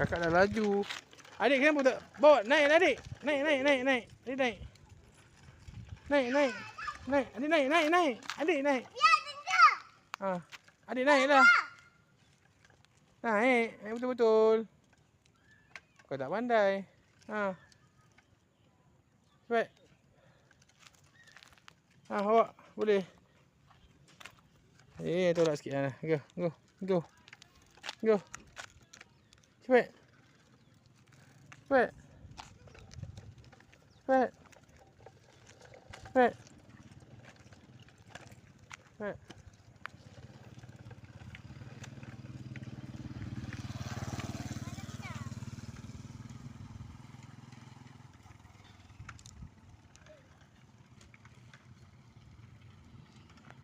Kakak dah laju. Adik kenapa tak bawa? Naik lah adik. Naik. Adik naik. Naik. Adik naik. Adik naik. Ya, tengok. Ha. Adik naik lah. Naik betul-betul. Kau tak pandai. Ha. Cepat. Ha, awak boleh. Tolak sikit lah. Go. Cepat.